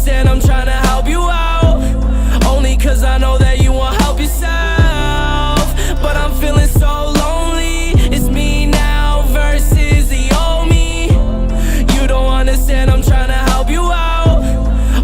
understand I'm trying to help you out, only cause I know that you won't help yourself. But I'm feeling so lonely, it's me now versus the old me. You don't understand I'm trying to help you out,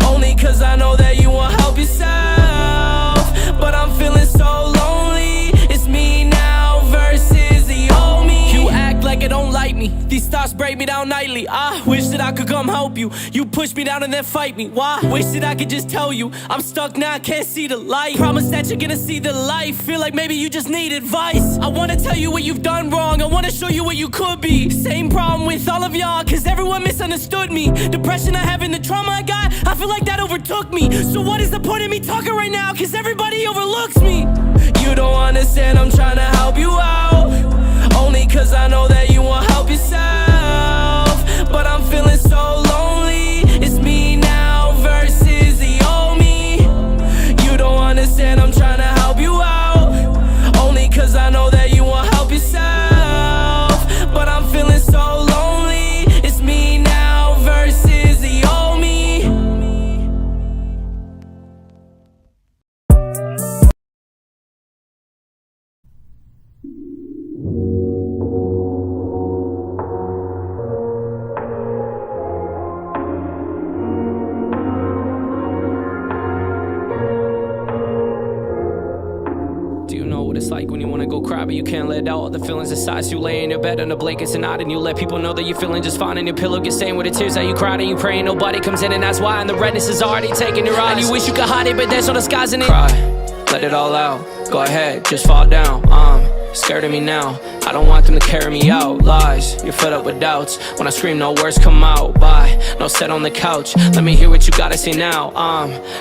only cause I know that you won't help yourself. But I'm feeling so lonely, it's me now versus the old me. You act like it don't like me, these thoughts break me down nightly. I wish that I could come help you, you push me down and then fight me. Why? Wish that I could just tell you I'm stuck now, I can't see the light. Promise that you're gonna see the light, feel like maybe you just need advice. I wanna tell you what you've done wrong, I wanna show you what you could be. Same problem with all of y'all, cause everyone misunderstood me. Depression I have and the trauma I got, I feel like that overtook me. So what is the point of me talking right now, cause everybody overlooks me. You don't understand I'm trying to help you out, only cause I know that you won't help yourself. But I'm feeling so lonely, it's me now versus the old me. You don't understand I'm trying to help you out, only cause I know that you won't help yourself. But I'm feeling so lonely, it's me now versus the old me. It's like when you wanna go cry but you can't let out all the feelings inside. So you lay in your bed under blankets and nod, and you let people know that you're feeling just fine. And your pillow gets stained with the tears that you cried, and you pray and nobody comes in, and that's why. And the redness is already taking your eyes, and you wish you could hide it, but there's no disguising it. Cry, let it all out, go ahead, just fall down. Scared of me now, I don't want them to carry me out. Lies, you're fed up with doubts. When I scream, no words come out. Bye, no set on the couch, let me hear what you gotta say now.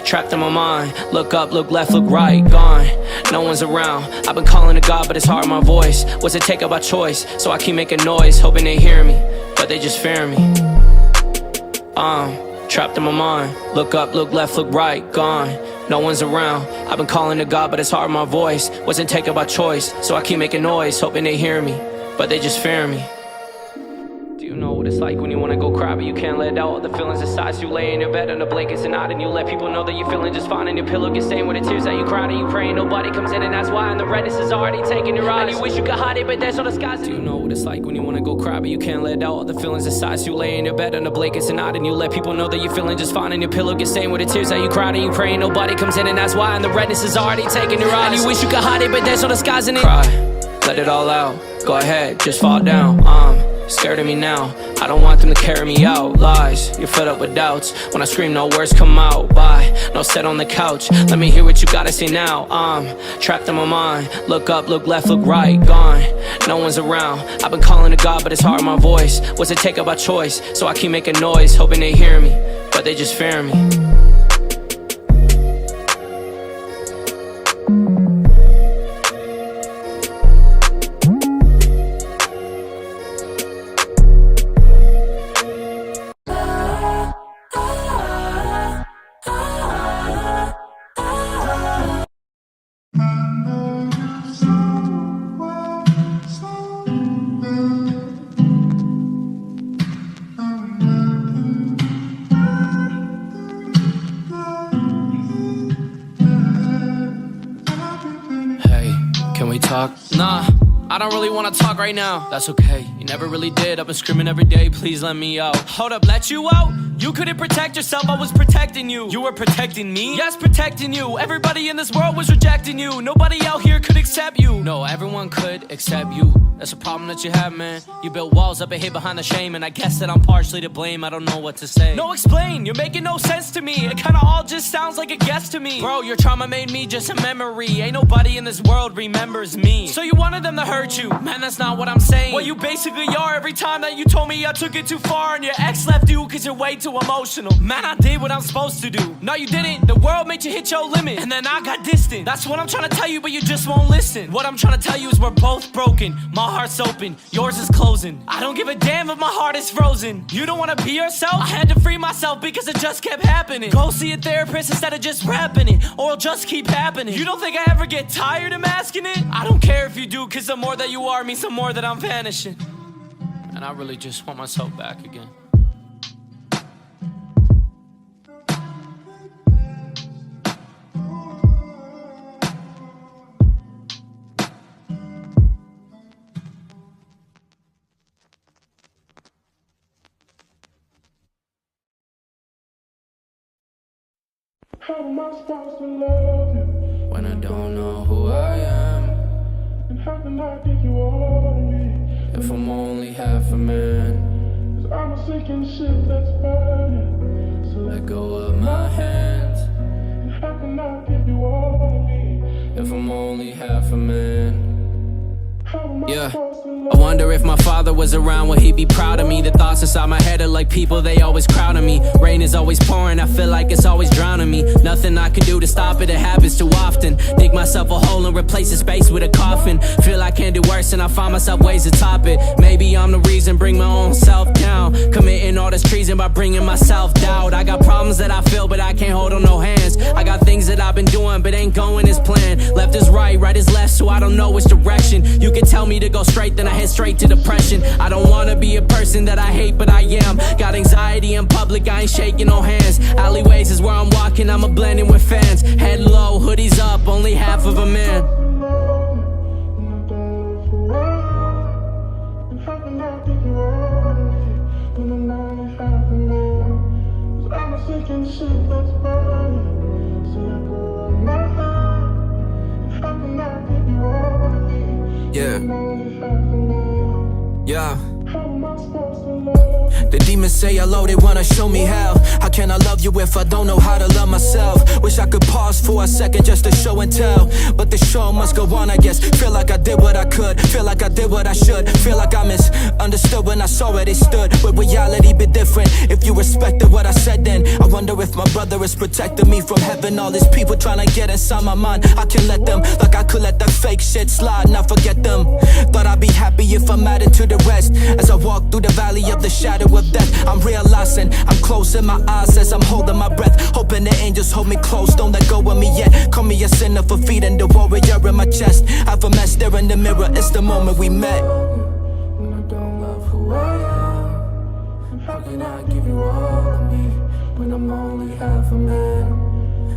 Trapped in my mind, look up, look left, look right. Gone, no one's around, I've been calling to God, but it's hard, my voice was a take up by choice. So I keep making noise, hoping they hear me, but they just fear me. Trapped in my mind, look up, look left, look right. Gone, no one's around, I've been calling to God, but it's hard, my voice wasn't taken by choice. So I keep making noise, hoping they hear me, but they just fear me. Do you know what it's like when you wanna go cry but you can't let out all the feelings inside? So you lay in your bed under blankets and nod, and you let people know that you're feeling just fine. And your pillow gets stained with the tears that you cried, and you pray and nobody comes in, and that's why. And the redness is already taking your eyes, and you wish you could hide it, but there's no disguise. Do you know what it's like when you wanna go cry but you can't let out all the feelings inside? So you lay in your bed under blankets and nod, and you let people know that you're feeling just fine. And your pillow gets stained with the tears that you cried, and you pray and nobody comes in, and that's why. And the redness is already taking your eyes, and you wish you could hide it, but there's no disguising it. Cry, let it all out, go ahead, just fall down. Scared of me now, I don't want them to carry me out. Lies, you're fed up with doubts. When I scream, no words come out. Bye, no set on the couch, let me hear what you gotta say now. Trapped in my mind, look up, look left, look right. Gone, no one's around, I've been calling to God, but it's hard, my voice was a take up by choice. So I keep making noise, hoping they hear me, but they just fear me. Talk? Nah, I don't really wanna talk right now. That's okay, you never really did. I've been screaming every day, please let me out. Hold up, let you out? You couldn't protect yourself, I was protecting you. You were protecting me? Yes, protecting you. Everybody in this world was rejecting you. Nobody out here could accept you. No, everyone could except you. That's a problem that you have, man. You built walls up and hid behind the shame, and I guess that I'm partially to blame. I don't know what to say. No, explain, you're making no sense to me. It kinda all just sounds like a guess to me. Bro, your trauma made me just a memory. Ain't nobody in this world remembers me. So you wanted them to hurt you? Man, that's not what I'm saying. Well, you basically are every time that you told me I took it too far, and your ex left you cause you're way too emotional. Man, I did what I'm supposed to do. No, you didn't. The world made you hit your limit, and then I got distant. That's what I'm trying to tell you, but you just won't listen. What I'm trying to tell you is we're both broken. My heart's open, yours is closing. I don't give a damn if my heart is frozen. You don't wanna be yourself? I had to free myself because it just kept happening. Go see a therapist instead of just rapping it, or it'll just keep happening. You don't think I ever get tired of masking it? I don't care if you do, cause the more that you are means the more that I'm vanishing. And I really just want myself back again. How am I supposed to love you when I don't know who I am? And how can I give you all of me if I'm only half a man? 'Cause I'm a sinking ship that's burning, so let go of my hands. And how can I give you all of me if I'm only half a man? Yeah, I wonder if my father was around, would he be proud of me? The thoughts inside my head are like people, they always crowd on me. Rain is always pouring, I feel like it's always drowning me. Nothing I can do to stop it, it happens too often. Dig myself a hole and replace the space with a coffin. Feel I can do worse and I find myself ways to top it. Maybe I'm the reason, bring my own self down. Committing all this treason by bringing myself doubt. I got problems that I feel, but I can't hold on no hands. I got things that I've been doing, but ain't going as planned. Left is right, right is left, so I don't know which direction. You can tell me to go straight, then I head straight to depression. I don't wanna be a person that I hate, but I am. Got anxiety in public, I ain't shaking no hands. Alleyways is where I'm walking, I'm a blending with fans. Head low, hoodies up, only half of a man. Yeah. The demons say hello, they wanna show me how. How can I love you if I don't know how to love myself? Wish I could pause for a second just to show and tell, but the show must go on, I guess. Feel like I did what I could, feel like I did what I should. Feel like I misunderstood when I saw where they stood. Would reality be different if you respected what I said then? I wonder if my brother is protecting me from heaven. All these people trying to get inside my mind, I can let them, like I could let that fake shit slide and I forget them. Thought I'd be happy if I'm added to the rest. As I walk through the valley of the shadow of death, I'm realizing I'm closing my eyes as I'm holding my breath, hoping the angels hold me close, don't let go of me yet. Call me a sinner for feeding the warrior in my chest. I've a mess there in the mirror, it's the moment we met. When I don't love who I am, how can I give you all of me when I'm only half a man?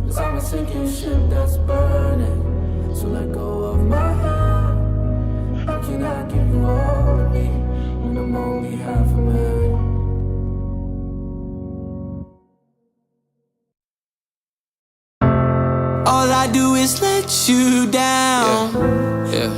'Cause I'm a sinking ship that's burning, so let go of my hand. How can I give you all of me when I'm only half a man? All I do is let you down. Yeah.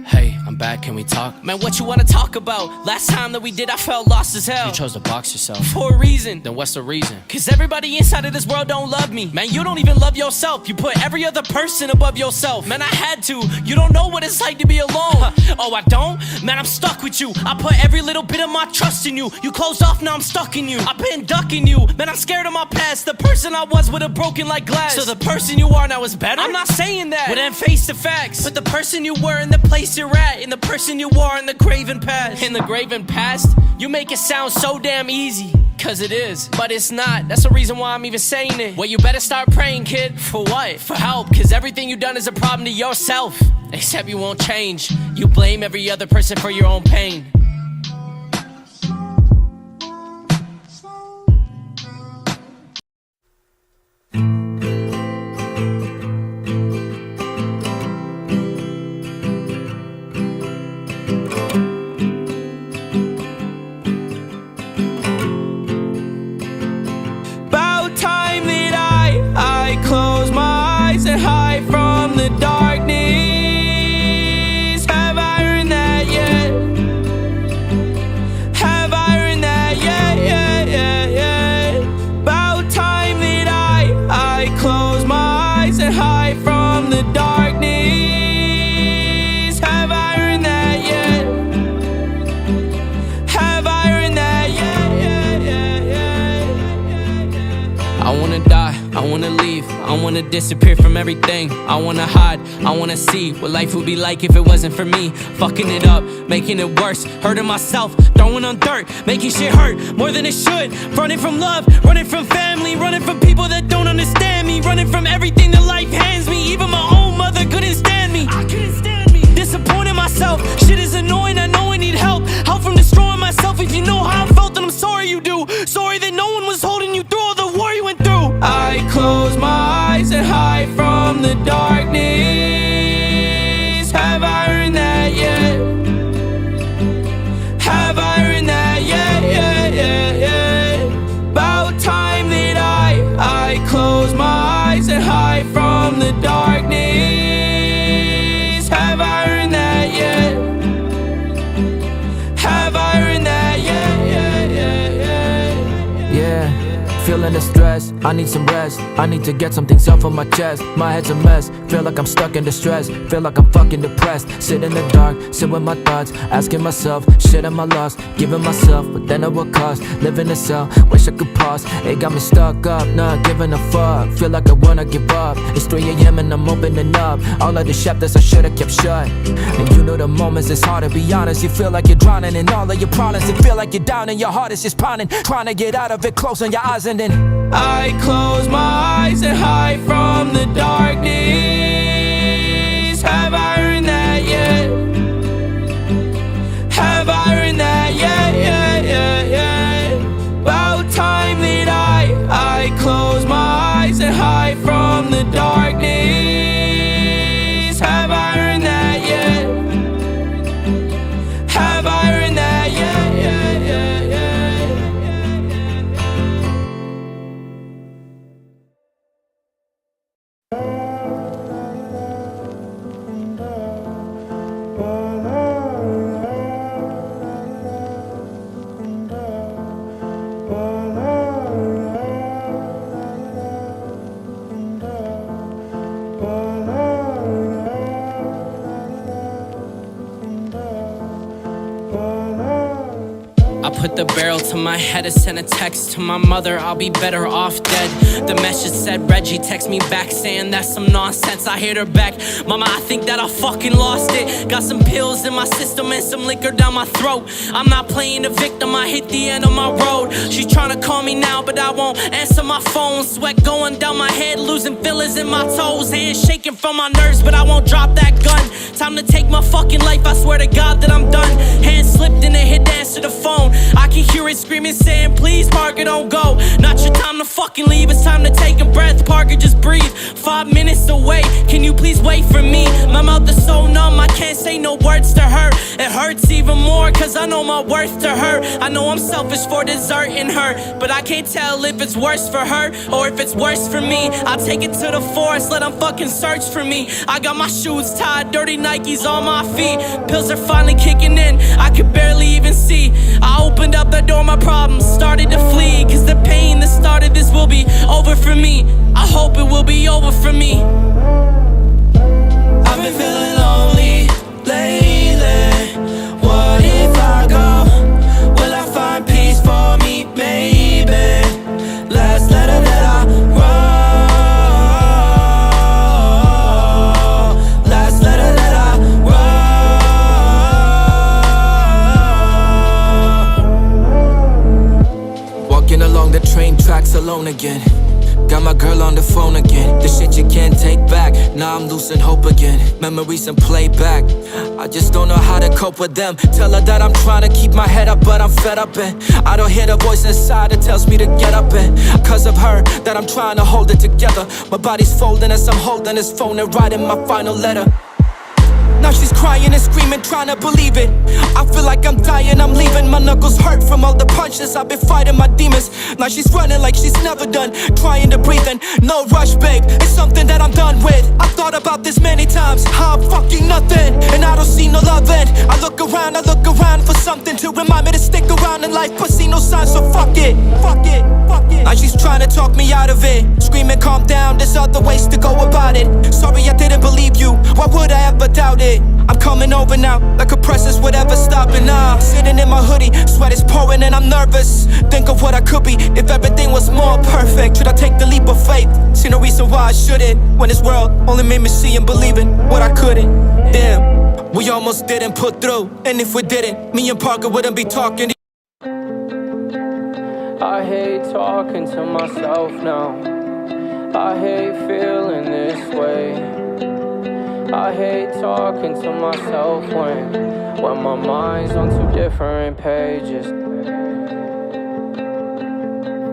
Hey, I'm back, can we talk? Man, what you wanna talk about? Last time that we did, I felt lost as hell. You chose to box yourself for a reason. Then what's the reason? 'Cause everybody inside of this world don't love me. Man, you don't even love yourself. You put every other person above yourself. Man, I had to. You don't know what it's like to be alone. Oh, I don't? Man, I'm stuck with you. I put every little bit of my trust in you. You closed off, now I'm stuck in you. I've been ducking you. Man, I'm scared of my past. The person I was would've broken like glass. So the person you are now is better? I'm not saying that. Well, then face the facts. But the person you were in the place you're at, and the person you are in the graven past. In the graven past? You make it sound so damn easy. 'Cause it is, but it's not. That's the reason why I'm even saying it. Well, you better start praying, kid. For what? For help. 'Cause everything you done is a problem to yourself. Except you won't change. You blame every other person for your own pain. Close my eyes and hide from the darkness. Have I earned that yet? Have I earned that yet? About time that I close my eyes and hide from the darkness. Have I earned that yet? Have I earned that yet? I wanna die, I wanna leave, I wanna disappear from everything. I wanna hide, I wanna see what life would be like if it wasn't for me. Fucking it up, making it worse, hurting myself, throwing on dirt, making shit hurt more than it should. Running from love, running from family, running from people that don't understand me, running from everything that life hands me. Even my own mother couldn't stand me. I couldn't stand me. Disappointing myself, shit is annoying, I know I need help. Help from destroying myself. If you know how I felt, then I'm sorry you do. Sorry that no one was holding you through all the war you went through. I close from the darkness. Have I earned that yet? Have I earned that yet? Yeah, yeah, yeah. About time that I close my eyes and hide from the darkness. Have I earned that yet? Have I earned that yet? Yeah, yeah, yeah. Yeah, feeling the stress, I need some rest. I need to get some things off of my chest. My head's a mess, feel like I'm stuck in distress. Feel like I'm fucking depressed. Sit in the dark, sit with my thoughts, asking myself, shit am I lost? Giving myself, but then at what cost? Living in cell, wish I could pause. It got me stuck up, not giving a fuck. Feel like I wanna give up. It's 3 AM and I'm opening up all of the chapters I should've kept shut. And you know the moments it's hard to be honest. You feel like you're drowning in all of your problems. You feel like you're down and your heart is just pounding, trying to get out of it, closing your eyes and then I close my eyes and hide from the darkness. Have I earned that yet? Have I earned that yet? Yeah, yeah, yeah. About time that I close my eyes and hide from the darkness. Have I earned that yet? Have I earned that yet? Yeah, yeah, yeah. I put the barrel to my head and sent a text to my mother, I'll be better off dead. The message said Reggie, text me back saying that's some nonsense. I hit her back, mama, I think that I fucking lost it. Got some pills in my system and some liquor down my throat. I'm not playing the victim, I hit the end of my road. She's trying to call me now, but I won't answer my phone. Sweat going down my head, losing feelings in my toes. Hands shaking from my nerves, but I won't drop that gun. Time to take my fucking life, I swear to God that I'm done. Hands slipped and it hit to answer the phone. I can hear it screaming saying, please Parker, don't go. Not your time to fucking leave, it's time to take a breath. Parker, just breathe, 5 minutes away. Can you please wait for me? My mouth is so numb, I can't say no words to her. It hurts even more, cause I know my worth to her. I know I'm selfish for deserting her, but I can't tell if it's worse for her or if it's worse for me. I'll take it to the forest, let them fucking search for me. I got my shoes tied, dirty Nikes on my feet. Pills are finally kicking in, I could barely even see. I opened up the door, my problems started to flee. Cause the pain that started this will be over for me. I hope it will be over for me. I've been feeling lonely lately. What if I go? Will I find peace for me? Maybe. Last letter that I wrote. Last letter that I wrote. Walking along the train tracks alone again. Got my girl on the phone again. The shit you can't take back. Now I'm losing hope again. Memories and playback. I just don't know how to cope with them. Tell her that I'm trying to keep my head up, but I'm fed up and I don't hear the voice inside that tells me to get up and cause of her that I'm trying to hold it together. My body's folding as I'm holding this phone and writing my final letter. Now she's crying and screaming, trying to believe it. I feel like I'm dying, I'm leaving. My knuckles hurt from all the punches. I've been fighting my demons. Now she's running like she's never done, trying to breathe in. No rush, babe, it's something that I'm done with. I've thought about this many times, how I'm fucking nothing, and I don't see no love in. I look around for something to remind me to stick around in life, but see no signs, so fuck it, fuck it, fuck it. Now she's trying to talk me out of it, screaming calm down, there's other ways to go about it. Sorry I didn't believe you, why would I ever doubt it? I'm coming over now, like a process would ever stop. And now, sitting in my hoodie, sweat is pouring and I'm nervous. Think of what I could be if everything was more perfect. Should I take the leap of faith? See no reason why I shouldn't, when this world only made me see and believe in what I couldn't. Damn, we almost didn't put through, and if we didn't, me and Parker wouldn't be talking. I hate talking to myself now. I hate feeling this way. I hate talking to myself when my mind's on 2 different pages.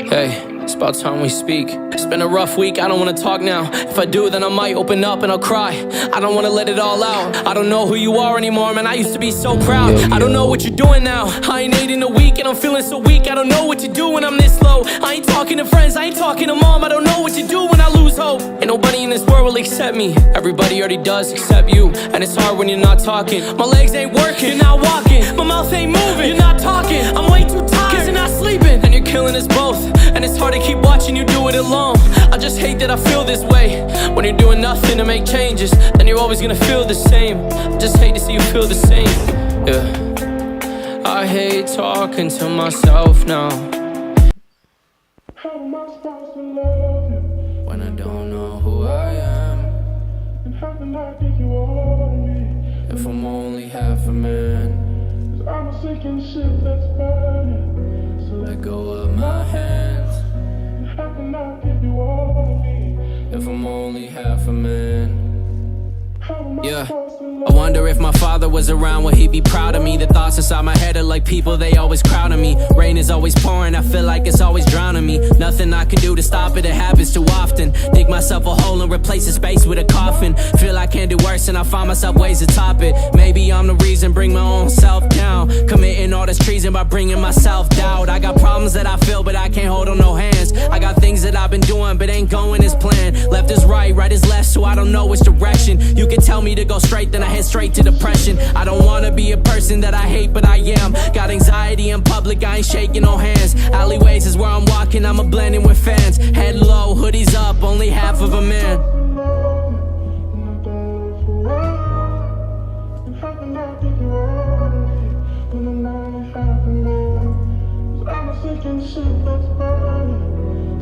Hey. It's about time we speak. It's been a rough week, I don't wanna talk now. If I do, then I might open up and I'll cry. I don't wanna let it all out. I don't know who you are anymore, man, I used to be so proud. I don't know what you're doing now. I ain't ate in a week and I'm feeling so weak. I don't know what to do when I'm this low. I ain't talking to friends, I ain't talking to mom. I don't know what to do when I lose hope. Ain't nobody in this world will accept me. Everybody already does except you. And it's hard when you're not talking. My legs ain't working, you're not walking. My mouth ain't moving, you're not talking. I'm way too tired, cause you're not sleeping. And you're killing us both. And it's hard to keep watching you do it alone. I just hate that I feel this way. When you're doing nothing to make changes, then you're always gonna feel the same. I just hate to see you feel the same. Yeah, I hate talking to myself now. How am I supposed to love you when I don't know who I am? and how can I give you all of me? If I'm only half a man, 'Cause I'm a sinking ship that's burning. So let go of my hands. and how can I give you all of me? If I'm only half a man. How am I Yeah. supposed to I love wonder if my father was around, would he be proud of me? The thoughts inside my head are like people, they always crowding me. Rain is always pouring, I feel like it's always drowning me. Nothing I can do to stop it, it happens too often. Dig myself a hole and replace the space with a coffin. Feel I can do worse and I find myself ways to top it. Maybe I'm the reason, bring my own self down. Committing all this treason by bringing myself doubt. I got problems that I feel, but I can't hold on no hands. I got things that I've been doing, but ain't going as planned. Left is right, right is left, so I don't know which direction. You can tell me to go straight, then I head straight to depression. I don't wanna be a person that I hate, but I am. Got anxiety in public, I ain't shaking no hands. Alleyways is where I'm walking, I'm a blending with fans. Head low, hoodies up, only half of a man. and how can I give you all of me when I'm only half a man? 'Cause I'm a sinking ship that's burning.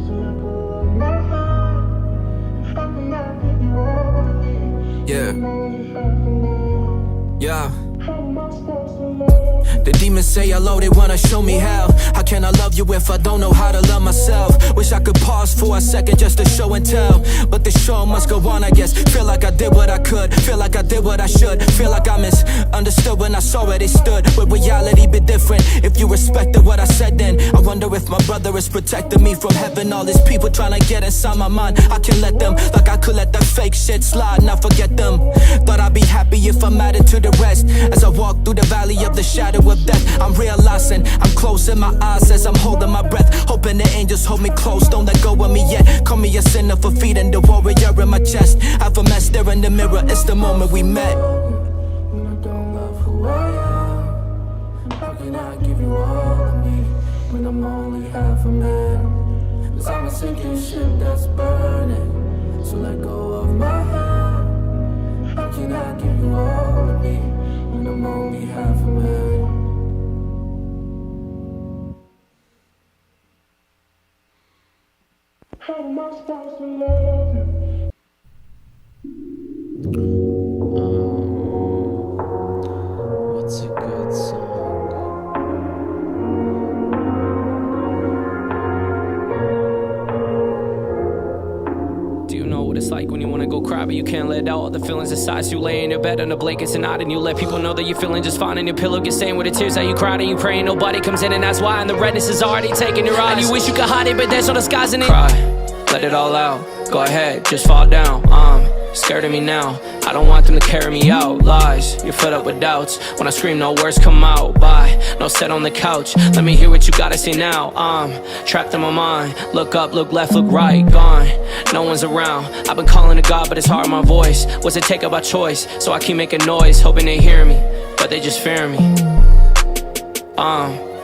So let go of my hand. And how can I give you all of me Yeah, when I'm only half a man? yeah. How am I supposed to love you? The demons say hello, they wanna show me how. How can I love you if I don't know how to love myself? Wish I could pause for a second just to show and tell, but the show must go on, I guess. Feel like I did what I could, feel like I did what I should. Feel like I misunderstood when I saw where they stood. Would reality be different if you respected what I said then? I wonder if my brother is protecting me from heaven. All these people trying to get inside my mind, I can let them, like I could let that fake shit slide, not forget them. Thought I'd be happy if I'm added to the rest. As I walk through the valley of the shadow of death, I'm realizing I'm closing my eyes as I'm holding my breath, hoping the angels hold me close, don't let go of me yet. Call me a sinner for feeding the warrior in my chest. Have a mess there in the mirror, it's the moment we met. When I don't love who I am, how can I give you all of me when I'm only half a man? 'Cause I'm a sinking ship that's burning. So let go of my hand. How can I give you all of me when I'm only half a man? How am I supposed to love you? What's a good song? Do you know what it's like when you wanna go cry but you can't let out all the feelings inside? So you lay in your bed under blankets and nod, and you let people know that you're feeling just fine, and your pillow gets stained with the tears that you cried and you pray and nobody comes in, and that's why. And the redness is already taking your eyes, and you wish you could hide it, but there's no disguising it. Cry, let it all out. Go ahead, just fall down. Scared of me now, I don't want them to carry me out. Lies, you're fed up with doubts. When I scream, no words come out. Bye, no set on the couch. Let me hear what you gotta say now. Trapped in my mind. Look up, look left, look right. Gone, no one's around. I've been calling to God, but it's hard, my voice. What's it take about choice? So I keep making noise, hoping they hear me, but they just fear me.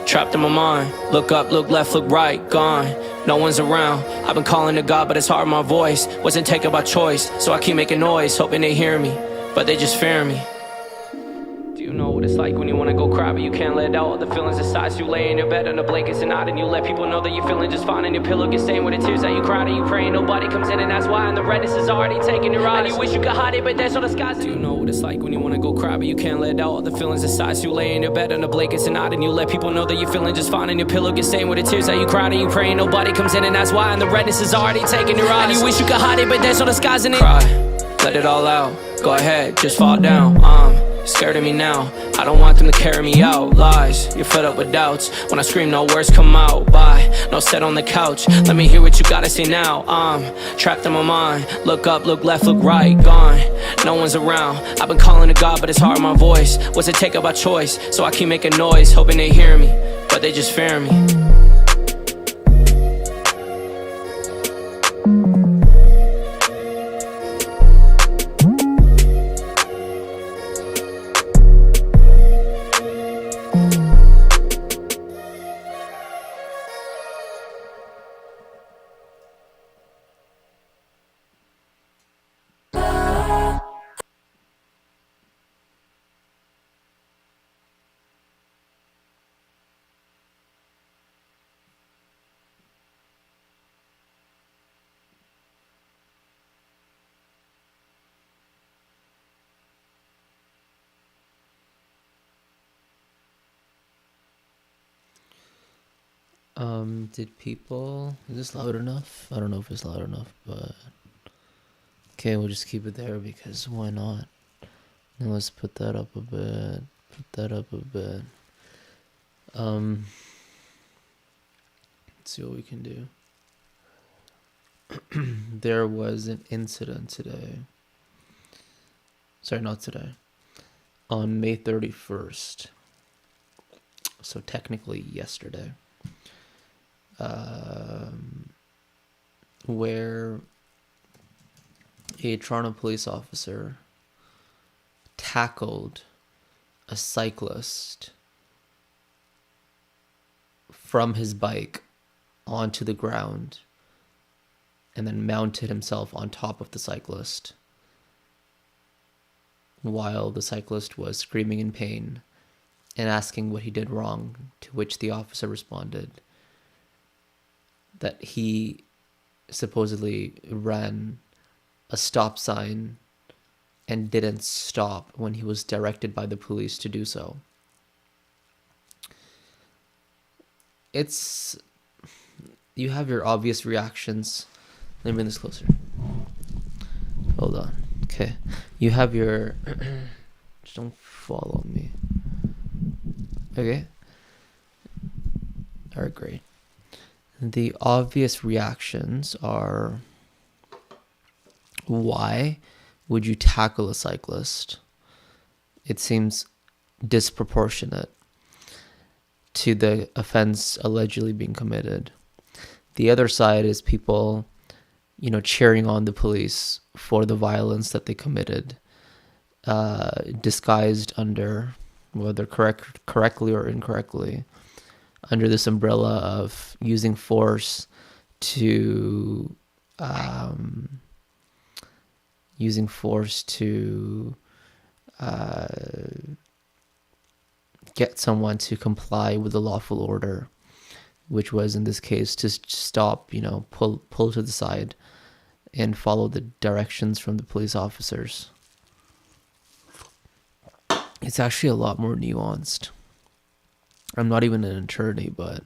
Trapped in my mind. Look up, look left, look right. Gone, no one's around. I've been calling to God, but it's hard, my voice wasn't taken by choice. So I keep making noise, hoping they hear me, but they just fear me. Do you know what it's like when you wanna go cry but you can't let out all the feelings inside? So you lay in your bed under blankets and nod, and you let people know that you're feeling just fine, and your pillow gets stained with the tears that you cried and you pray and nobody comes in, and that's why. And the redness is already taking your eyes, and you wish you could hide it, but there's no disguise. Do you know what it's like when you wanna go cry but you can't let out all the feelings inside? So you lay in your bed under blankets and nod, and you let people know that you're feeling just fine, and your pillow gets stained with the tears that you cried and you pray and nobody comes in, and that's why. And the redness is already taking your eyes, and you wish you could hide it, but there's no disguising it. Cry, let it all out. Go ahead, just fall down. scared of me now. I don't want them to carry me out. Lies, you're fed up with doubts. When I scream, no words come out. Bye, no set on the couch. Let me hear what you gotta say now. I'm trapped in my mind. Look up, look left, look right. Gone, no one's around. I've been calling to God, but it's hard my voice. What's it take about choice? So I keep making noise, hoping they hear me, but they just fear me. Did people... Is this loud enough? I don't know if it's loud enough, but... Okay, we'll just keep it there because why not? Now let's put that up a bit. Put that up a bit. Let's see what we can do. There was an incident today. Sorry, not today. On May 31st. So technically yesterday. Where a Toronto police officer tackled a cyclist from his bike onto the ground and then mounted himself on top of the cyclist while the cyclist was screaming in pain and asking what he did wrong, to which the officer responded that he supposedly ran a stop sign and didn't stop when he was directed by the police to do so. You have your obvious reactions. Let me bring this closer. Hold on. Okay. You have your... Just don't follow me. Okay. Alright, great. The obvious reactions are, why would you tackle a cyclist? It seems disproportionate to the offense allegedly being committed. The other side is people, cheering on the police for the violence that they committed, disguised under, whether correctly or incorrectly, under this umbrella of using force to get someone to comply with the lawful order, which was in this case to stop, pull to the side and follow the directions from the police officers. It's actually a lot more nuanced. I'm not even an attorney, but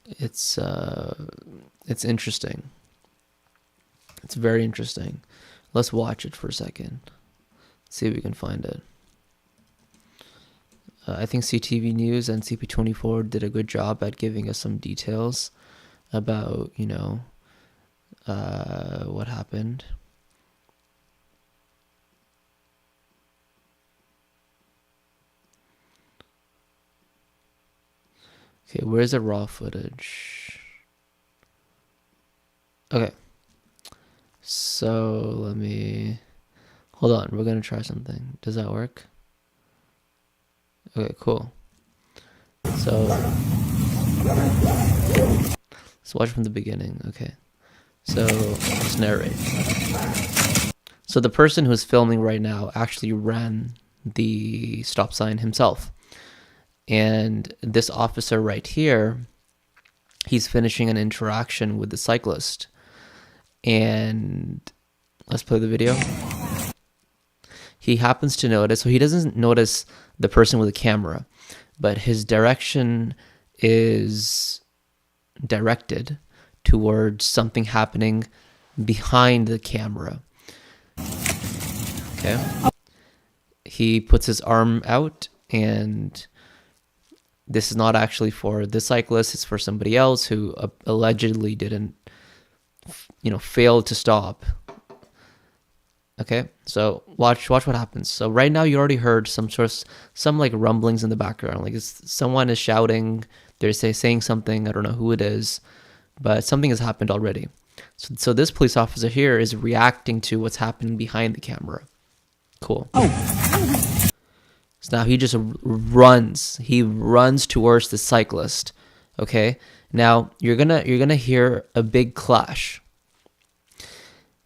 it's interesting. It's very interesting. Let's watch it for a second. See if we can find it. I think CTV News and CP24 did a good job at giving us some details about, what happened. Okay, where's the raw footage? Okay. So let me... Hold on, we're going to try something. Does that work? Okay, cool. So... Let's watch from the beginning. Okay. So, let's narrate. So the person who's filming right now actually ran the stop sign himself. And this officer right here, he's finishing an interaction with the cyclist. And let's play the video. He happens to notice, so he doesn't notice the person with the camera, but his direction is directed towards something happening behind the camera. Okay. he puts his arm out, and this is not actually for the cyclist, it's for somebody else who allegedly didn't, fail to stop. Okay, so watch what happens. So right now you already heard some like rumblings in the background. Like someone is shouting, they're saying something, I don't know who it is, but something has happened already. So this police officer here is reacting to what's happening behind the camera. Cool. So now he just runs. He runs towards the cyclist. Okay? Now you're gonna hear a big clash.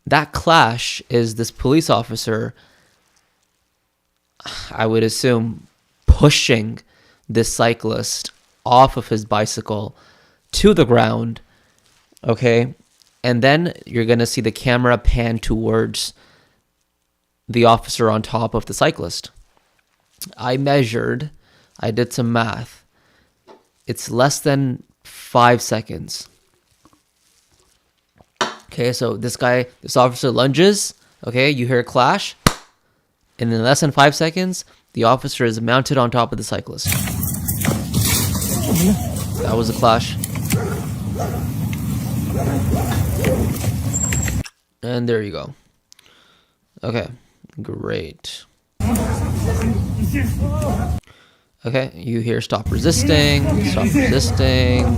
That clash is this police officer, I would assume, pushing this cyclist off of his bicycle to the ground. Okay? And then you're going to see the camera pan towards the officer on top of the cyclist. I did some math. It's less than 5 seconds. Okay, so this officer lunges. Okay, you hear a clash. And in less than 5 seconds, the officer is mounted on top of the cyclist. That was a clash. And there you go. Okay, great. Okay, you hear stop resisting,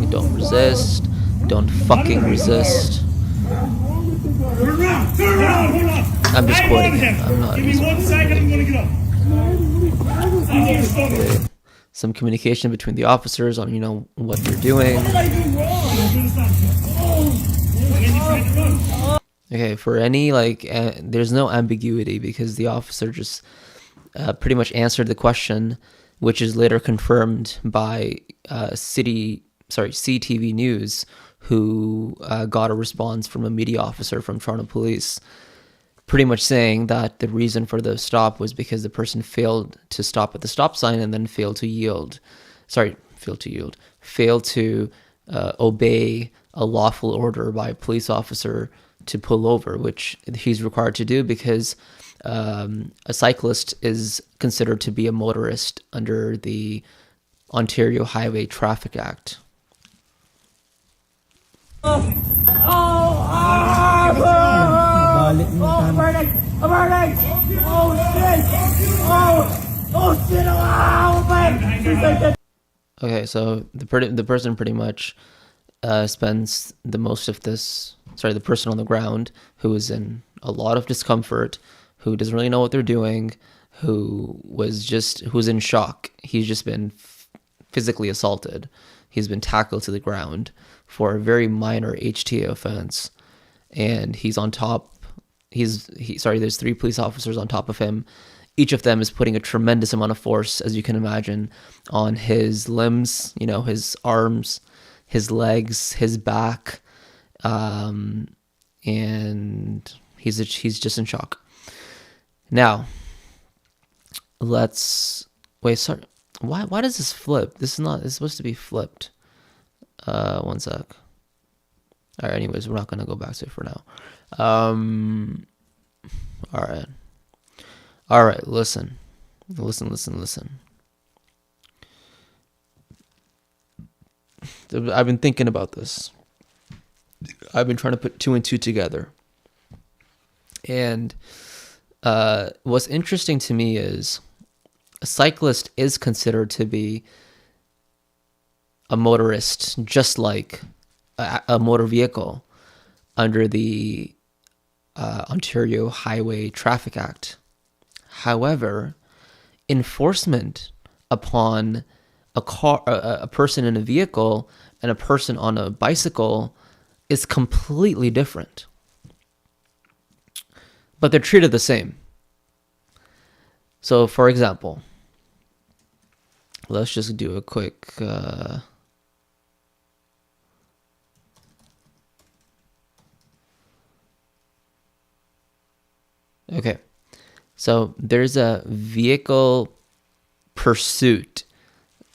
don't resist, don't fucking resist. I'm just quoting him. I'm not. Give me 1 second, I'm gonna get up. Some communication between the officers on, what they're doing. Okay, for any, there's no ambiguity because the officer just pretty much answered the question, which is later confirmed by CTV News, who got a response from a media officer from Toronto Police, pretty much saying that the reason for the stop was because the person failed to stop at the stop sign and then failed to obey a lawful order by a police officer to pull over, which he's required to do because a cyclist is considered to be a motorist under the Ontario Highway Traffic Act. Okay, so the person pretty much spends the person on the ground who is in a lot of discomfort, who doesn't really know what they're doing, who's in shock. He's just been physically assaulted. He's been tackled to the ground for a very minor HTA offense, and he's on top. There's 3 police officers on top of him. Each of them is putting a tremendous amount of force, as you can imagine, on his limbs, his arms, his legs, his back, and he's just in shock. Now, let's wait. Sorry, why does this flip? It's supposed to be flipped. 1 sec. All right. Anyways, we're not gonna go back to it for now. All right. Listen. I've been thinking about this. I've been trying to put 2 and 2 together. And what's interesting to me is a cyclist is considered to be a motorist, just like a motor vehicle under the Ontario Highway Traffic Act. However, enforcement upon a person in a vehicle and a person on a bicycle is completely different. But they're treated the same. So, for example, let's just do a quick... Okay, so there's a vehicle pursuit,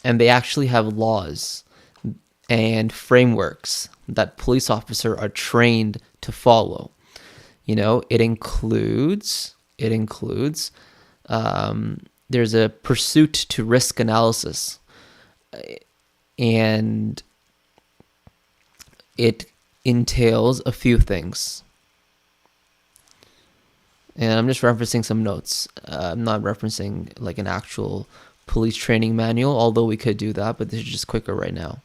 and they actually have laws and frameworks that police officers are trained to follow. It includes there's a pursuit to risk analysis, and it entails a few things. And I'm just referencing some notes. I'm not referencing like an actual police training manual, although we could do that, but this is just quicker right now.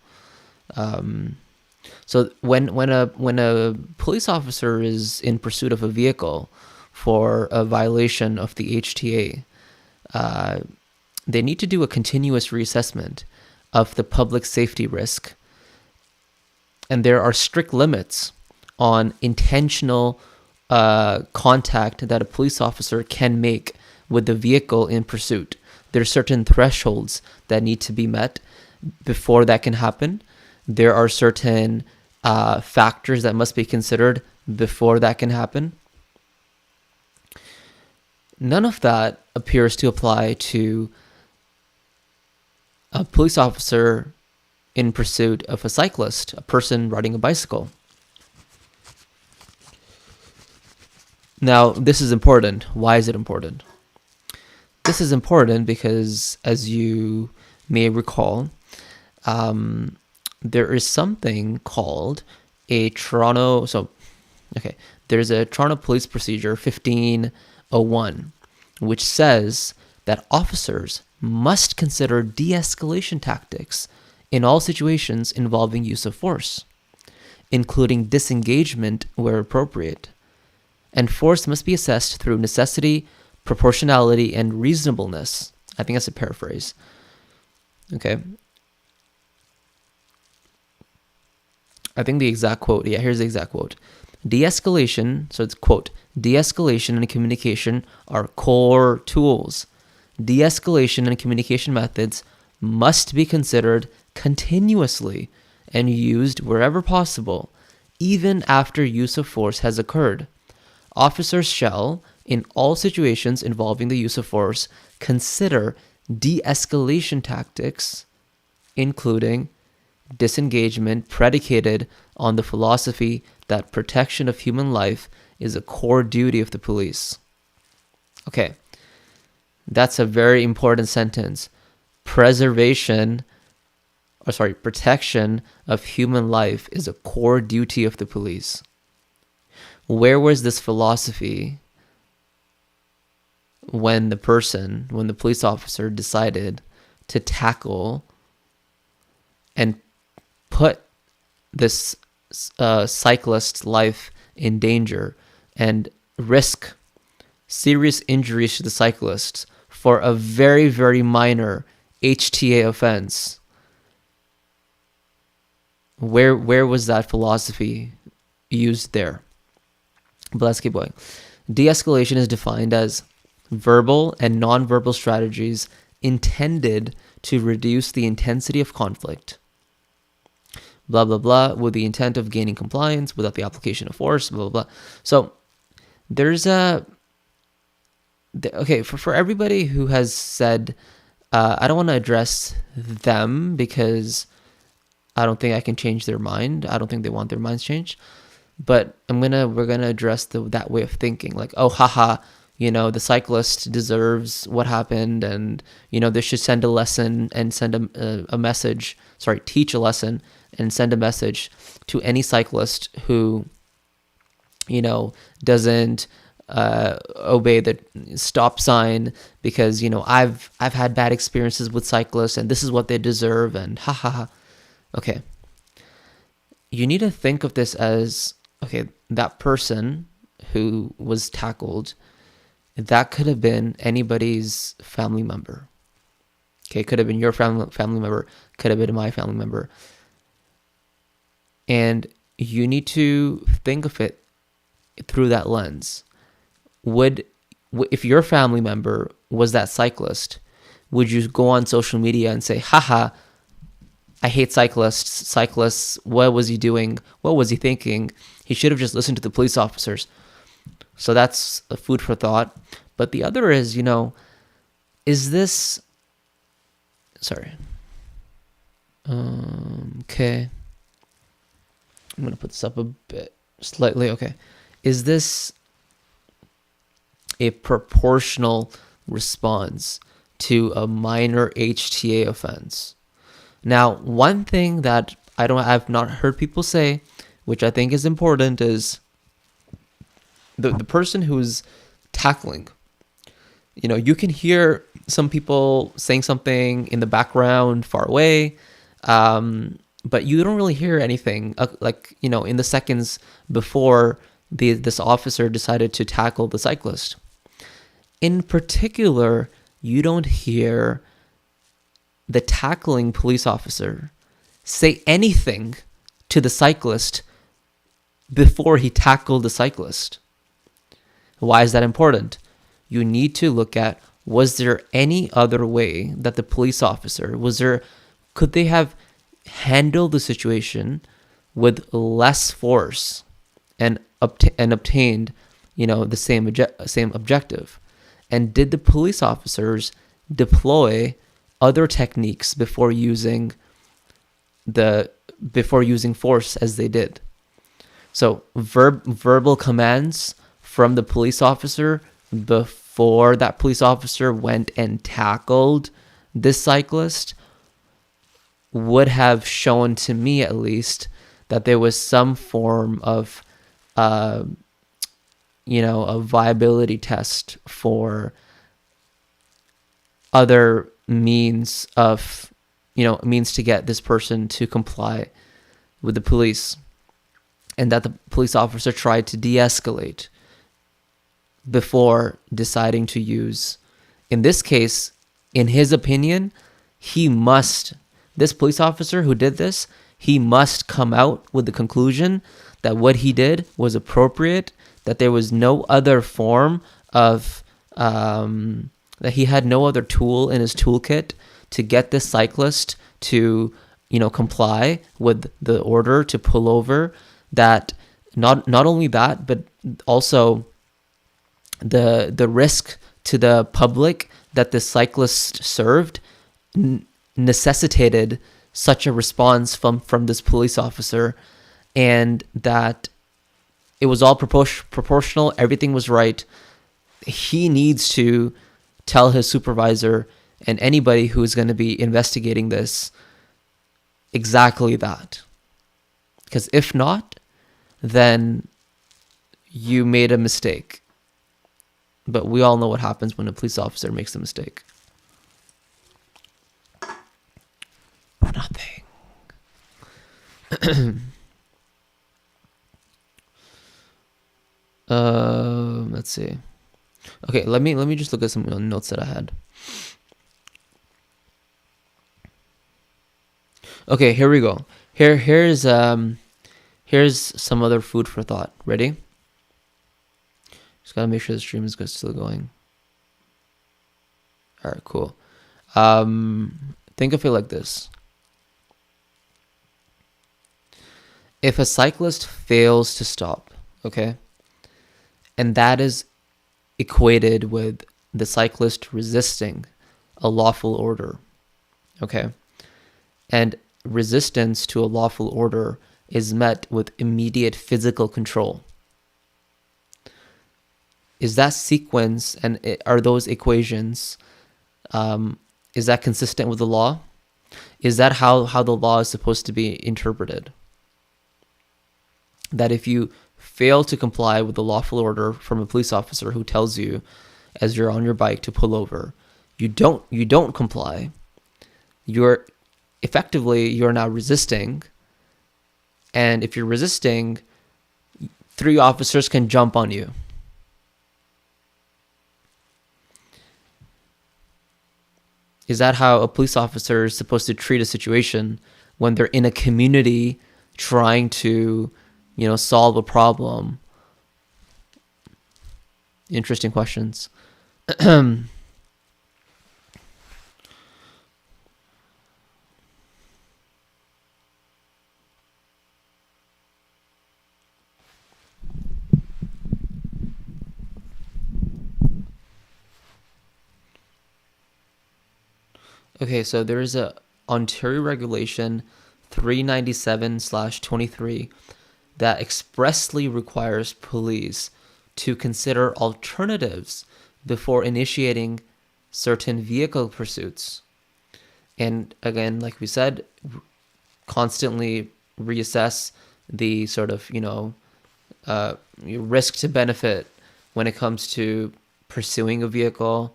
So when a police officer is in pursuit of a vehicle for a violation of the HTA, they need to do a continuous reassessment of the public safety risk. And there are strict limits on intentional contact that a police officer can make with the vehicle in pursuit. There are certain thresholds that need to be met before that can happen. There are certain factors that must be considered before that can happen. None of that appears to apply to a police officer in pursuit of a cyclist, a person riding a bicycle. Now, this is important. Why is it important? This is important because, as you may recall, there is something called a Toronto. There's a Toronto Police Procedure 1501, which says that officers must consider de-escalation tactics in all situations involving use of force, including disengagement where appropriate. And force must be assessed through necessity, proportionality, and reasonableness. I think that's a paraphrase. Okay. I think the exact quote, here's the exact quote. De-escalation, so it's quote, de-escalation and communication are core tools. De-escalation and communication methods must be considered continuously and used wherever possible, even after use of force has occurred. Officers shall, in all situations involving the use of force, consider de-escalation tactics, including disengagement predicated on the philosophy that protection of human life is a core duty of the police. Okay, that's a very important sentence. Protection of human life is a core duty of the police. Where was this philosophy when the police officer decided to tackle and put this cyclist's life in danger and risk serious injuries to the cyclist for a very, very minor HTA offense? Where was that philosophy used there? But let's keep going. De-escalation is defined as verbal and non-verbal strategies intended to reduce the intensity of conflict, blah, blah, blah, with the intent of gaining compliance without the application of force, blah, blah, blah. So there's for everybody who has said, I don't want to address them because I don't think I can change their mind. I don't think they want their minds changed. But we're gonna address that way of thinking, like, oh, haha, the cyclist deserves what happened, and they should send a lesson and send a message. Sorry, teach a lesson and send a message to any cyclist who, doesn't obey the stop sign because I've had bad experiences with cyclists and this is what they deserve, and ha ha ha. Okay, you need to think of this as, okay, that person who was tackled, that could have been anybody's family member. Okay, could have been your family member, could have been my family member. And you need to think of it through that lens. If your family member was that cyclist, would you go on social media and say, haha, I hate cyclists, what was he doing? What was he thinking? He should have just listened to the police officers. So that's a food for thought. But the other is, is this... Sorry. Okay. I'm going to put this up a bit slightly. Okay. Is this a proportional responds to a minor HTA offense. Now, one thing that I've not heard people say, which I think is important, is the person who's tackling. You can hear some people saying something in the background far away, but you don't really hear anything in the seconds before this officer decided to tackle the cyclist. In particular, you don't hear the tackling police officer say anything to the cyclist before he tackled the cyclist. Why is that important? You need to look at, was there any other way that the police officer, could they have handled the situation with less force and obtained, the same objective? And did the police officers deploy other techniques before using force as they did? So verbal commands from the police officer before that police officer went and tackled this cyclist would have shown, to me at least, that there was some form of a viability test for other means to get this person to comply with the police, and that the police officer tried to de-escalate before deciding to use. In this case, in his opinion, this police officer who did this, he must come out with the conclusion that what he did was appropriate, that there was no other form of, that he had no other tool in his toolkit to get this cyclist to, comply with the order to pull over. That not only that, but also the risk to the public that the cyclist served necessitated such a response from this police officer, and that it was all proportional, everything was right. He needs to tell his supervisor and anybody who is going to be investigating this exactly that. Because if not, then you made a mistake. But we all know what happens when a police officer makes a mistake. Nothing. Let's see. Okay, let me just look at some notes that I had. Okay, here we go. Here's some other food for thought. Ready? Just gotta make sure the stream is still going. All right, cool. Think of it like this. If a cyclist fails to stop, okay, and that is equated with the cyclist resisting a lawful order, okay, and resistance to a lawful order is met with immediate physical control. Is that sequence and are those equations, is that consistent with the law? Is that how the law is supposed to be interpreted? That if you fail to comply with the lawful order from a police officer who tells you as you're on your bike to pull over, you don't comply, you're now resisting, and if you're resisting, 3 officers can jump on you. Is that how a police officer is supposed to treat a situation when they're in a community trying to, solve a problem? Interesting questions. Okay, so there is a Ontario Regulation 397/23 that expressly requires police to consider alternatives before initiating certain vehicle pursuits. And again, like we said, constantly reassess the sort of, risk to benefit when it comes to pursuing a vehicle.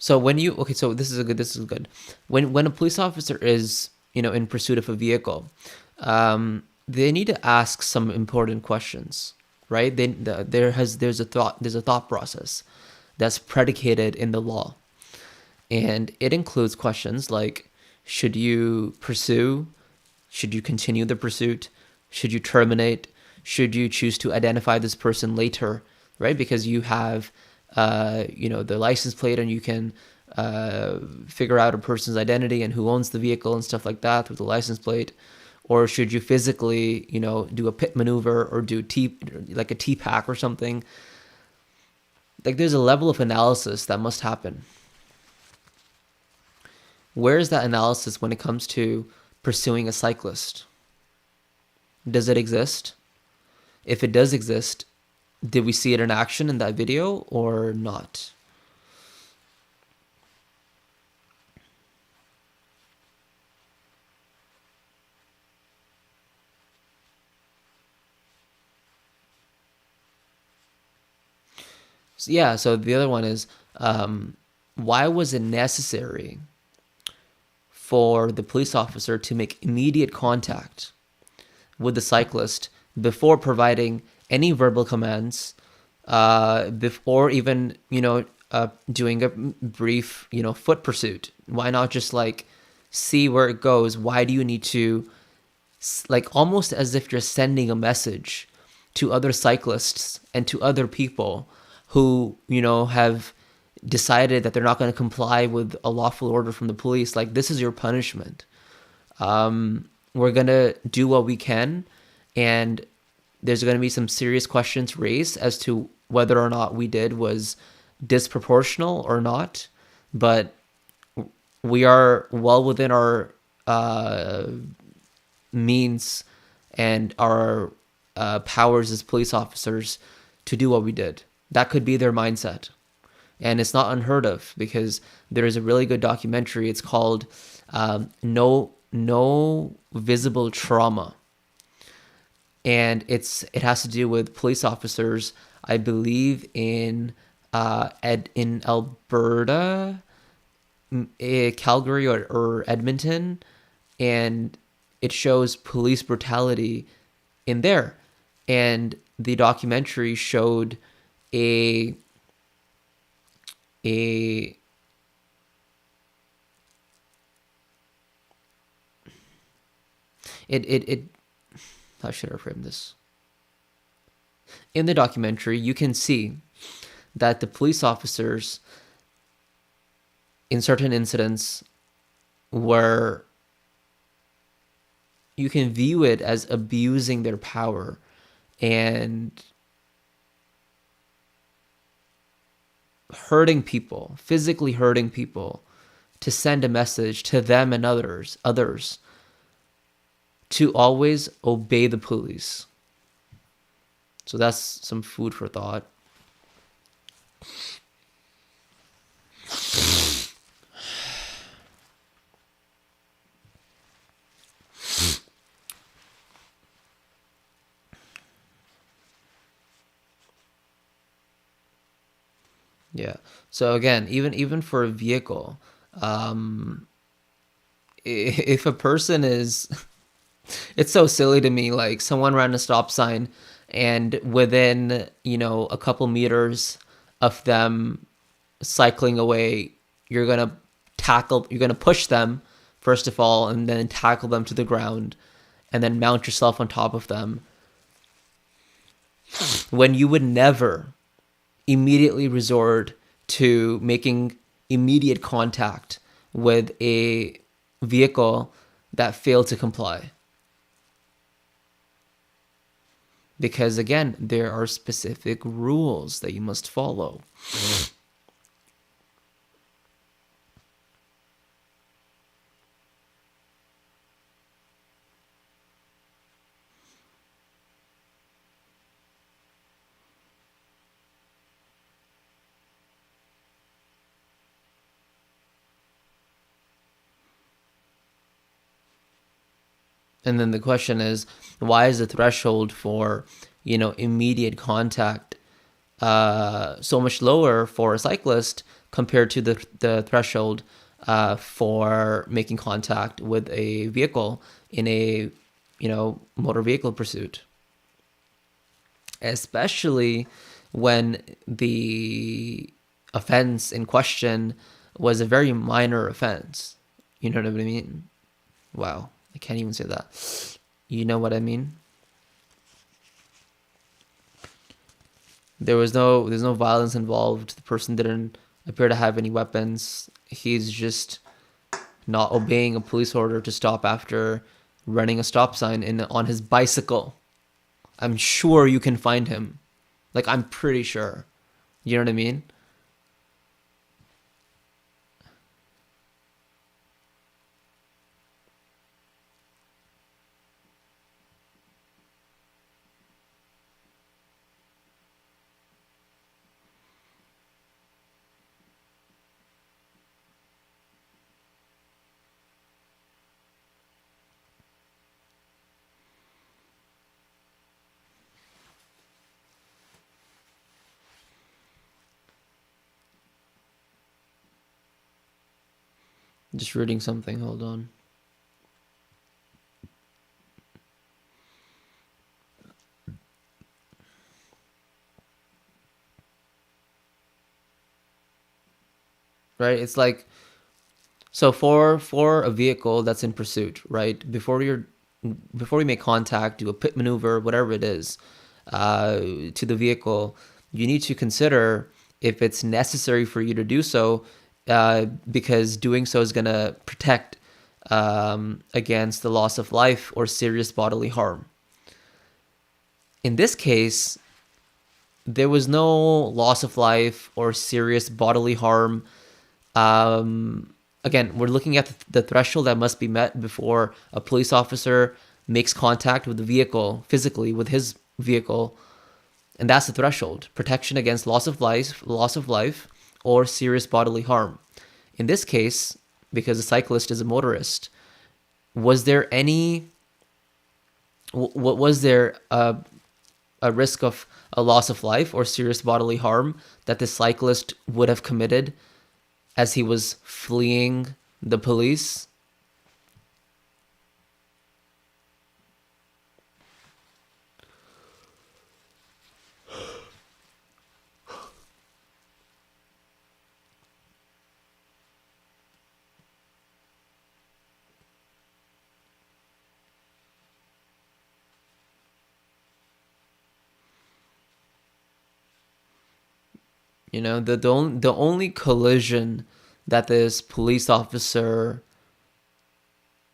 So so this is good. When a police officer is, in pursuit of a vehicle, they need to ask some important questions, right? There's a thought process that's predicated in the law, and it includes questions like, should you pursue? Should you continue the pursuit? Should you terminate? Should you choose to identify this person later, right? Because you have, the license plate, and you can figure out a person's identity and who owns the vehicle and stuff like that with the license plate. Or should you physically, do a pit maneuver or do like a T-pack or something? Like, there's a level of analysis that must happen. Where is that analysis when it comes to pursuing a cyclist? Does it exist? If it does exist, did we see it in action in that video or not? So the other one is, why was it necessary for the police officer to make immediate contact with the cyclist before providing any verbal commands, before even, doing a brief, foot pursuit? Why not just see where it goes? Why do you need to, almost as if you're sending a message to other cyclists and to other people who, have decided that they're not going to comply with a lawful order from the police? This is your punishment. We're going to do what we can, and there's going to be some serious questions raised as to whether or not we did was disproportional or not. But we are well within our means and our powers as police officers to do what we did. That could be their mindset. And it's not unheard of, because there is a really good documentary. It's called No Visible Trauma. And it has to do with police officers, I believe in Alberta, Calgary or Edmonton, and it shows police brutality in there. And the documentary showed it how should I frame this? In the documentary, you can see that the police officers in certain incidents were, you can view it as abusing their power and hurting people, physically hurting people, to send a message to them and others to always obey the police. So that's some food for thought. Yeah. So again, even for a vehicle, if a person is, it's so silly to me. Someone ran a stop sign, and within a couple meters of them cycling away, you're gonna push them first of all, and then tackle them to the ground, and then mount yourself on top of them, when you would never immediately resort to making immediate contact with a vehicle that failed to comply. Because again, there are specific rules that you must follow. And then the question is, why is the threshold for, immediate contact so much lower for a cyclist compared to the threshold for making contact with a vehicle in a, motor vehicle pursuit? Especially when the offense in question was a very minor offense. You know what I mean? Wow. I can't even say that. You know what I mean? There's no violence involved. The person didn't appear to have any weapons. He's just not obeying a police order to stop after running a stop sign on his bicycle. I'm sure you can find him. Like, I'm pretty sure. You know what I mean? Just reading something. Hold on. Right? It's like, so for a vehicle that's in pursuit, right? Before you make contact, do a pit maneuver, whatever it is, to the vehicle, you need to consider if it's necessary for you to do so, because doing so is going to protect against the loss of life or serious bodily harm. In this case, there was no loss of life or serious bodily harm. Again, we're looking at the threshold that must be met before a police officer makes contact with the vehicle, physically with his vehicle. And that's the threshold: protection against loss of life or serious bodily harm. In this case, because the cyclist is a motorist, was there a risk of a loss of life or serious bodily harm that the cyclist would have committed as he was fleeing the police? The only collision that this police officer,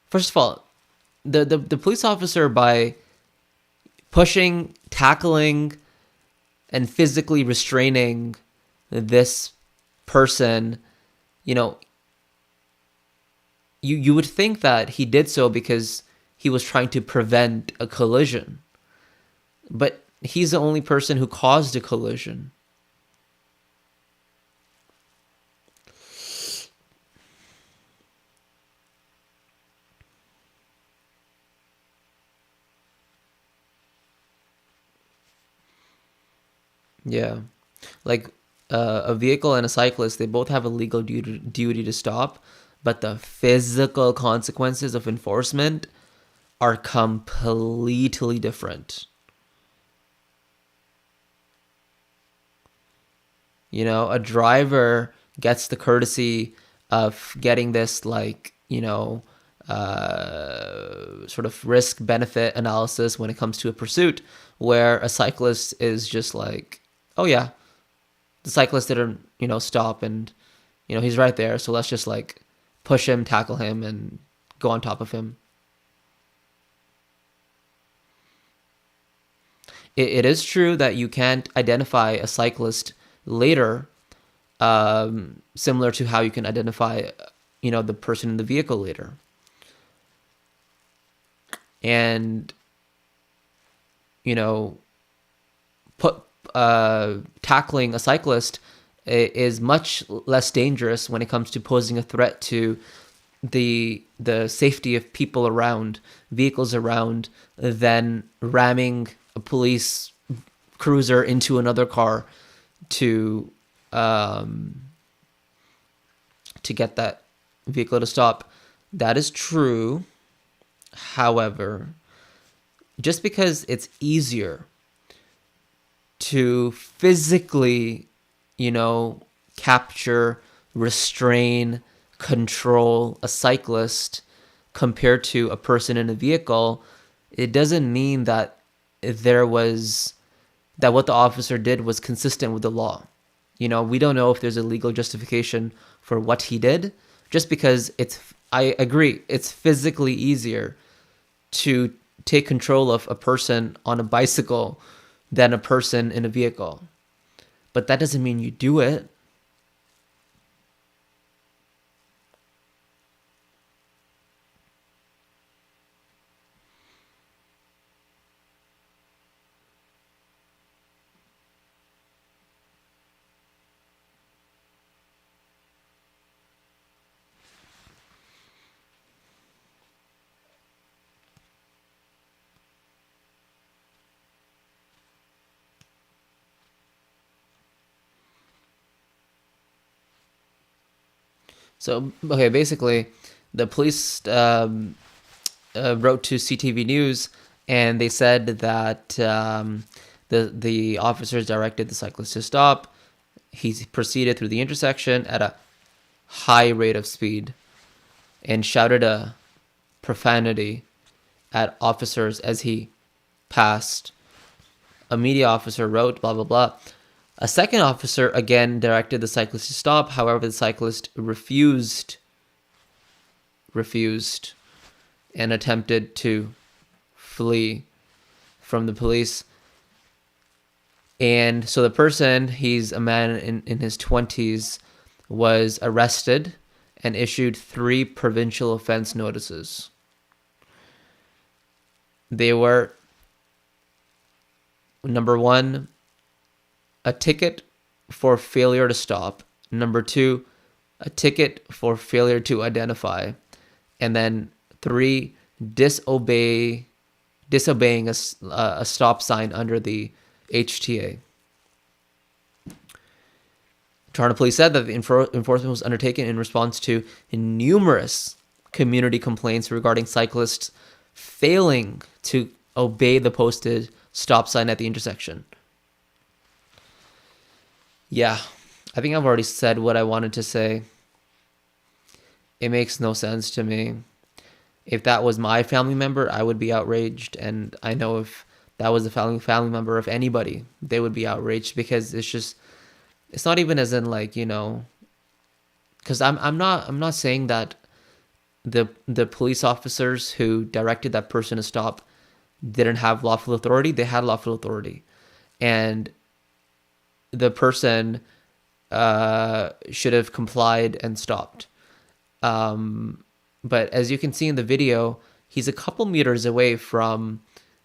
first of all, the police officer, by pushing, tackling, and physically restraining this person, you would think that he did so because he was trying to prevent a collision. But he's the only person who caused a collision. Yeah. Like a vehicle and a cyclist, they both have a legal duty to stop, but the physical consequences of enforcement are completely different. A driver gets the courtesy of getting this, like, sort of risk benefit analysis when it comes to a pursuit, where a cyclist is just like, oh yeah, the cyclist didn't, stop, and, he's right there, so let's just, like, push him, tackle him, and go on top of him. it is true that you can't identify a cyclist later, similar to how you can identify, the person in the vehicle later. And, tackling a cyclist is much less dangerous when it comes to posing a threat to the safety of people around, vehicles around, than ramming a police cruiser into another car to get that vehicle to stop. That is true. However, just because it's easier to physically, capture, restrain, control a cyclist compared to a person in a vehicle, it doesn't mean that what the officer did was consistent with the law. We don't know if there's a legal justification for what he did, just because I agree, it's physically easier to take control of a person on a bicycle than a person in a vehicle. But that doesn't mean you do it. So, okay, basically, the police wrote to CTV News, and they said that the officers directed the cyclist to stop. He proceeded through the intersection at a high rate of speed and shouted a profanity at officers as he passed. A media officer wrote, blah, blah, blah. A second officer again directed the cyclist to stop. However, the cyclist refused and attempted to flee from the police. And so the person, he's a man in his 20s, was arrested and issued 3 provincial offense notices. They were, number 1, a ticket for failure to stop. Number 2, a ticket for failure to identify. And then 3, disobeying a stop sign under the HTA. Toronto Police said that the enforcement was undertaken in response to numerous community complaints regarding cyclists failing to obey the posted stop sign at the intersection. Yeah, I think I've already said what I wanted to say. It makes no sense to me. If that was my family member, I would be outraged. And I know if that was a family member of anybody, they would be outraged, because it's not even as in because I'm not saying that the police officers who directed that person to stop didn't have lawful authority. They had lawful authority. And the person should have complied and stopped. But as you can see in the video, he's a couple meters away from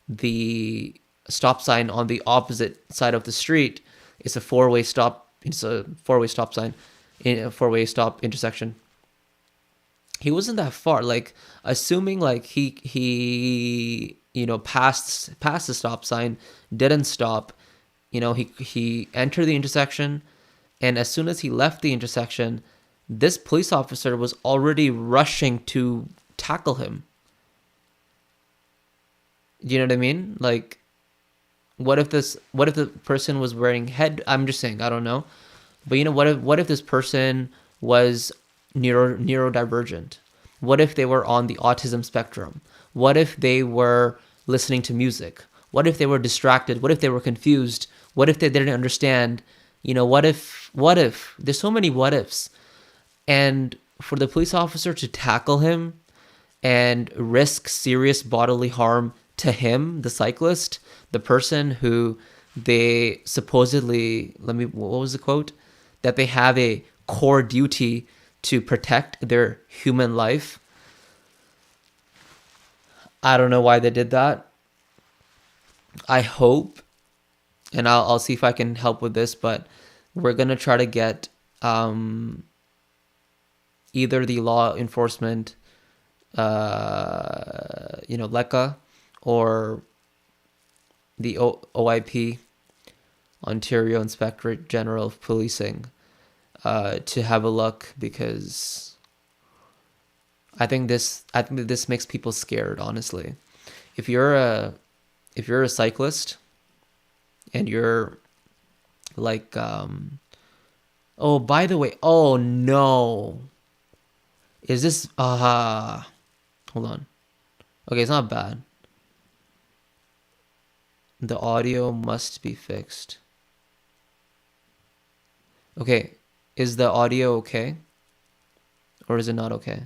the stop sign on the opposite side of the street. It's a four-way stop sign, in a four-way stop intersection. He wasn't that far. Assuming he passed the stop sign, didn't stop. He entered the intersection, and as soon as he left the intersection, this police officer was already rushing to tackle him. You know what I mean? What if the person was wearing I'm just saying, I don't know. But what if this person was neurodivergent? What if they were on the autism spectrum? What if they were listening to music? What if they were distracted? What if they were confused? What if they didn't understand? What if? There's so many what ifs. And for the police officer to tackle him and risk serious bodily harm to him, the cyclist, the person who they supposedly, what was the quote? That they have a core duty to protect their human life. I don't know why they did that. I hope, and I'll see if I can help with this, but we're going to try to get either the law enforcement, LECA, or the OIP, Ontario Inspectorate General of Policing, to have a look, because I think this makes people scared, honestly. If you're a cyclist and you're like, oh, by the way, oh no, is this, hold on. Okay, it's not bad. The audio must be fixed. Okay, is the audio okay? Or is it not okay?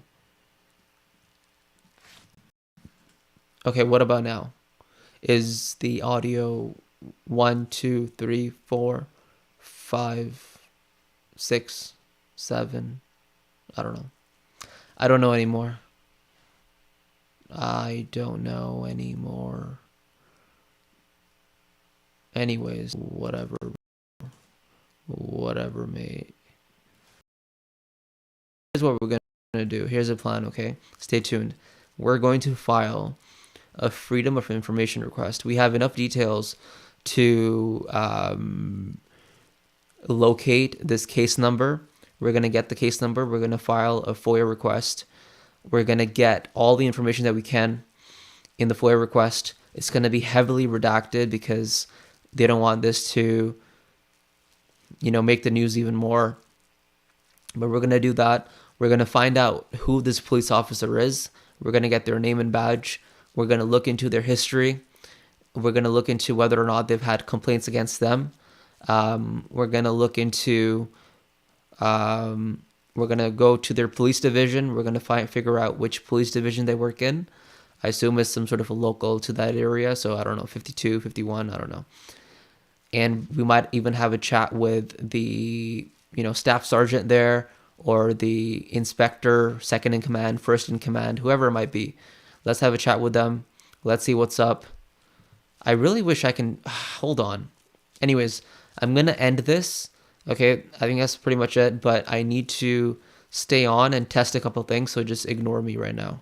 Okay, what about now? Is the audio 1, 2, 3, 4, 5, 6, 7? I don't know. I don't know anymore. I don't know anymore. Anyways, whatever mate. Here's what we're gonna do. Here's a plan, okay? Stay tuned. We're going to file a Freedom of Information request. We have enough details to locate this case number. We're going to get the case number. We're going to file a FOIA request. We're going to get all the information that we can in the FOIA request. It's going to be heavily redacted because they don't want this to, make the news even more. But we're going to do that. We're going to find out who this police officer is. We're going to get their name and badge. We're going to look into their history. We're going to look into whether or not they've had complaints against them. We're going to look into, we're going to go to their police division. We're going to figure out which police division they work in. I assume it's some sort of a local to that area. So I don't know, 52, 51, I don't know. And we might even have a chat with the, staff sergeant there, or the inspector, second in command, first in command, whoever it might be. Let's have a chat with them. Let's see what's up. I really wish I can, hold on. Anyways, I'm going to end this. Okay, I think that's pretty much it, but I need to stay on and test a couple things, so just ignore me right now.